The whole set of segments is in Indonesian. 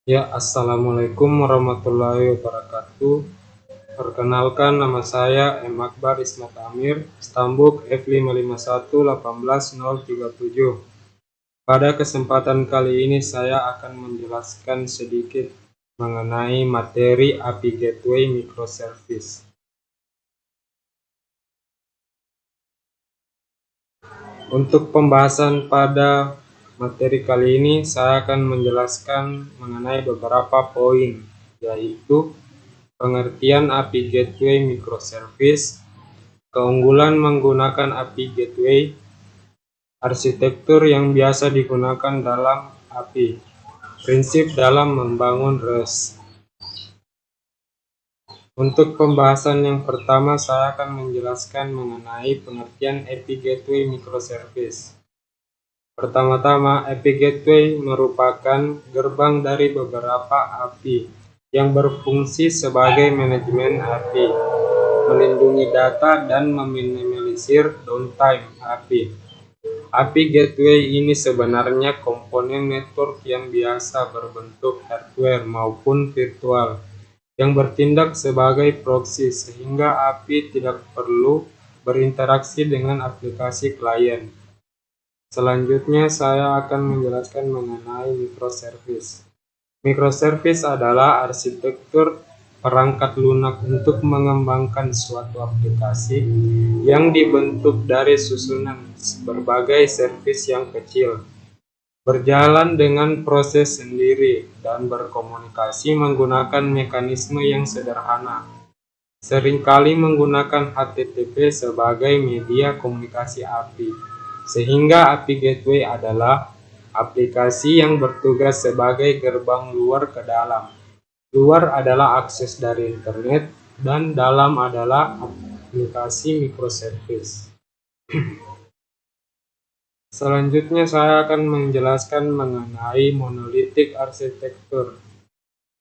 Ya, assalamualaikum warahmatullahi wabarakatuh. Perkenalkan, nama saya M. Akbar Ismat Amir, Stambuk F55118037. Pada kesempatan kali ini saya akan menjelaskan sedikit mengenai materi API Gateway Microservice. Untuk pembahasan pada materi kali ini, saya akan menjelaskan mengenai beberapa poin, yaitu pengertian API Gateway Microservice, keunggulan menggunakan API Gateway, arsitektur yang biasa digunakan dalam API, prinsip dalam membangun REST. Untuk pembahasan yang pertama, saya akan menjelaskan mengenai pengertian API Gateway Microservice. Pertama-tama, API Gateway merupakan gerbang dari beberapa API yang berfungsi sebagai manajemen API, melindungi data, dan meminimalisir downtime API. API Gateway ini sebenarnya komponen network yang biasa berbentuk hardware maupun virtual, yang bertindak sebagai proxy sehingga API tidak perlu berinteraksi dengan aplikasi klien. Selanjutnya saya akan menjelaskan mengenai microservice. Microservice adalah arsitektur perangkat lunak untuk mengembangkan suatu aplikasi yang dibentuk dari susunan berbagai service yang kecil, berjalan dengan proses sendiri, dan berkomunikasi menggunakan mekanisme yang sederhana, seringkali menggunakan HTTP sebagai media komunikasi API, sehingga API Gateway adalah aplikasi yang bertugas sebagai gerbang luar ke dalam. Luar adalah akses dari internet, dan dalam adalah aplikasi microservice. Selanjutnya saya akan menjelaskan mengenai monolithic architecture.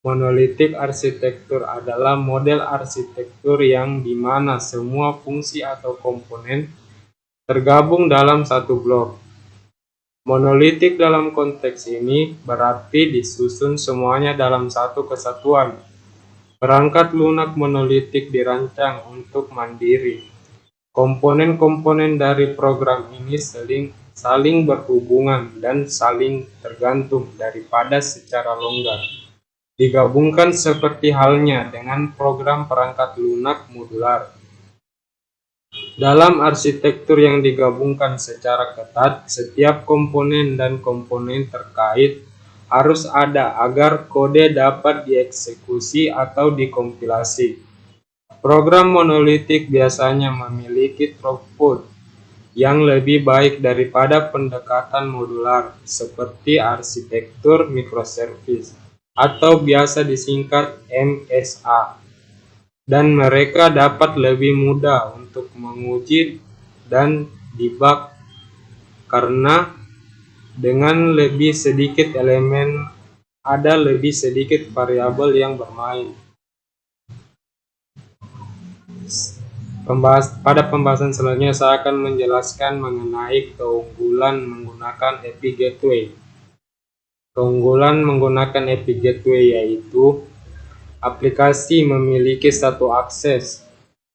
Monolithic architecture adalah model arsitektur yang dimana semua fungsi atau komponen tergabung dalam satu blok. Monolitik dalam konteks ini berarti disusun semuanya dalam satu kesatuan. Perangkat lunak monolitik dirancang untuk mandiri. Komponen-komponen dari program ini saling berhubungan dan saling tergantung daripada secara longgar. Digabungkan seperti halnya dengan program perangkat lunak modular. Dalam arsitektur yang digabungkan secara ketat, setiap komponen dan komponen terkait harus ada agar kode dapat dieksekusi atau dikompilasi. Program monolitik biasanya memiliki throughput yang lebih baik daripada pendekatan modular seperti arsitektur microservice atau biasa disingkat MSA, dan mereka dapat lebih mudah untuk menguji dan debug karena dengan lebih sedikit elemen ada lebih sedikit variabel yang bermain. Pada pembahasan selanjutnya saya akan menjelaskan mengenai keunggulan menggunakan API Gateway. Keunggulan menggunakan API Gateway yaitu aplikasi memiliki satu akses,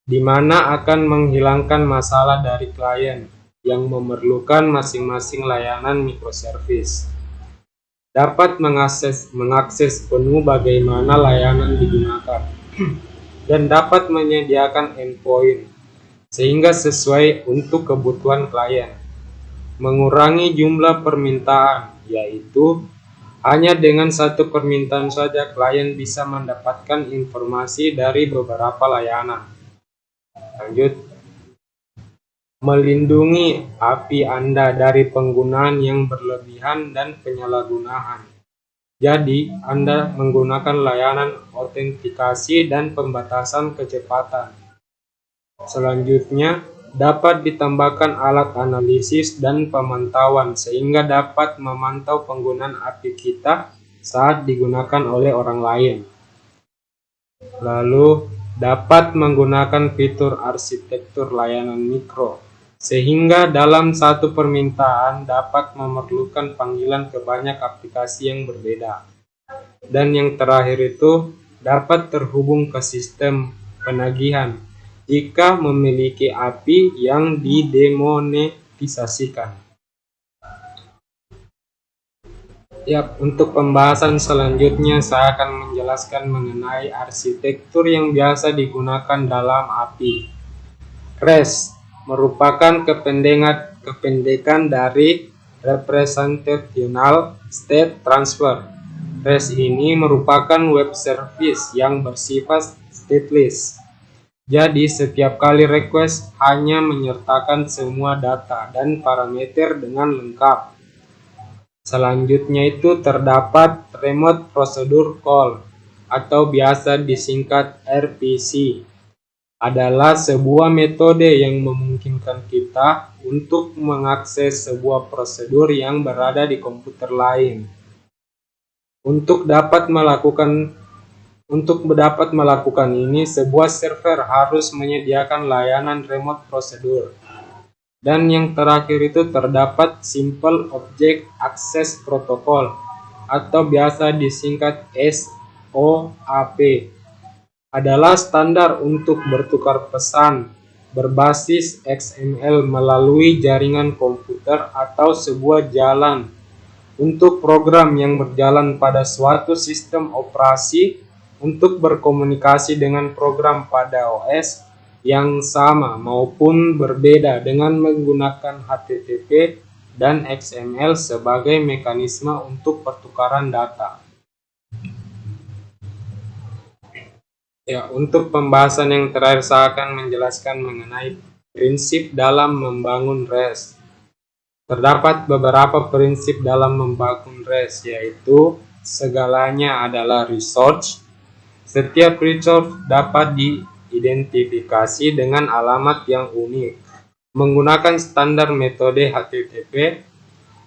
di mana akan menghilangkan masalah dari klien yang memerlukan masing-masing layanan microservice. Dapat mengakses penuh bagaimana layanan digunakan dan dapat menyediakan endpoint sehingga sesuai untuk kebutuhan klien. Mengurangi jumlah permintaan, yaitu hanya dengan satu permintaan saja klien bisa mendapatkan informasi dari beberapa layanan. Lanjut, melindungi API Anda dari penggunaan yang berlebihan dan penyalahgunaan. Jadi, Anda menggunakan layanan autentikasi dan pembatasan kecepatan. Selanjutnya, dapat ditambahkan alat analisis dan pemantauan sehingga dapat memantau penggunaan API kita saat digunakan oleh orang lain. Lalu, dapat menggunakan fitur arsitektur layanan mikro sehingga dalam satu permintaan dapat memerlukan panggilan ke banyak aplikasi yang berbeda. Dan yang terakhir itu dapat terhubung ke sistem penagihan jika memiliki API yang didemonetisasikan. Untuk pembahasan selanjutnya saya akan menjelaskan mengenai arsitektur yang biasa digunakan dalam API. REST merupakan kependekan dari Representational State Transfer. REST ini merupakan web service yang bersifat stateless. Jadi setiap kali request hanya menyertakan semua data dan parameter dengan lengkap. Selanjutnya itu terdapat Remote Procedure Call atau biasa disingkat RPC. Adalah sebuah metode yang memungkinkan kita untuk mengakses sebuah prosedur yang berada di komputer lain. Untuk dapat melakukan ini, sebuah server harus menyediakan layanan remote procedure. Dan yang terakhir itu terdapat Simple Object Access Protocol atau biasa disingkat SOAP. Adalah standar untuk bertukar pesan berbasis XML melalui jaringan komputer atau sebuah jalan untuk program yang berjalan pada suatu sistem operasi untuk berkomunikasi dengan program pada OS yang sama maupun berbeda dengan menggunakan HTTP dan XML sebagai mekanisme untuk pertukaran data. Untuk pembahasan yang terakhir saya akan menjelaskan mengenai prinsip dalam membangun REST. Terdapat beberapa prinsip dalam membangun REST, yaitu segalanya adalah resource. Setiap resource dapat diidentifikasi dengan alamat yang unik. Menggunakan standar metode HTTP,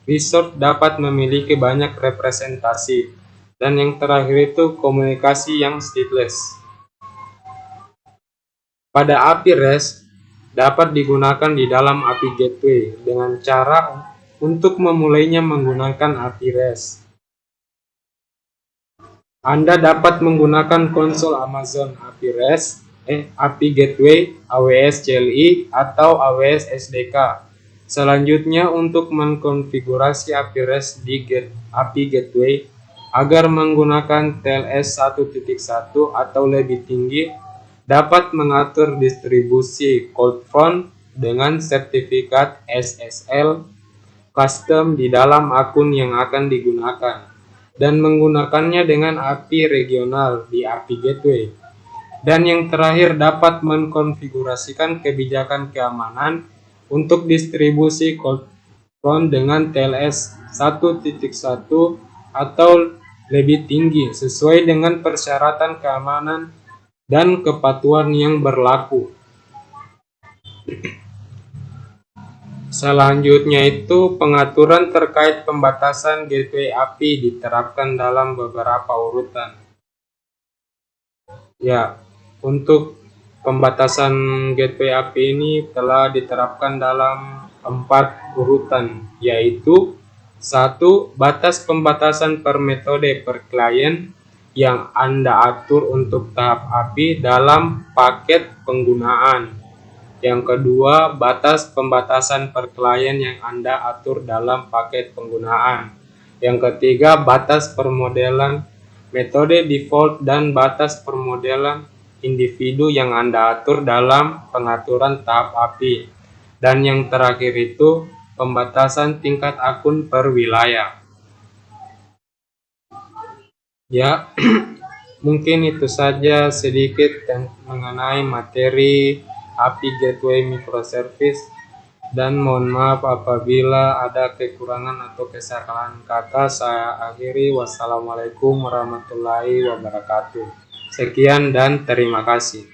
resource dapat memiliki banyak representasi. Dan yang terakhir itu komunikasi yang stateless. Pada API REST dapat digunakan di dalam API Gateway dengan cara untuk memulainya menggunakan API REST. Anda dapat menggunakan konsol Amazon API REST, API Gateway, AWS CLI, atau AWS SDK. Selanjutnya, untuk mengkonfigurasi API REST di API Gateway agar menggunakan TLS 1.1 atau lebih tinggi, dapat mengatur distribusi CloudFront dengan sertifikat SSL custom di dalam akun yang akan digunakan, dan menggunakannya dengan API regional di API Gateway. Dan yang terakhir, dapat mengkonfigurasikan kebijakan keamanan untuk distribusi CloudFront dengan TLS 1.1 atau lebih tinggi sesuai dengan persyaratan keamanan dan kepatuhan yang berlaku. Selanjutnya itu pengaturan terkait pembatasan gateway API diterapkan dalam beberapa urutan. Untuk pembatasan gateway API ini telah diterapkan dalam 4 urutan, yaitu 1. Batas pembatasan per metode per klien yang Anda atur untuk tahap API dalam paket penggunaan. Yang kedua, batas pembatasan per klien yang Anda atur dalam paket penggunaan. Yang ketiga, batas permodelan metode default dan batas permodelan individu yang Anda atur dalam pengaturan tahap API. Dan yang terakhir itu, pembatasan tingkat akun per wilayah. Mungkin itu saja sedikit mengenai materi API Gateway Microservice, dan mohon maaf apabila ada kekurangan atau kesalahan kata. Saya akhiri. Wassalamualaikum warahmatullahi wabarakatuh. Sekian dan terima kasih.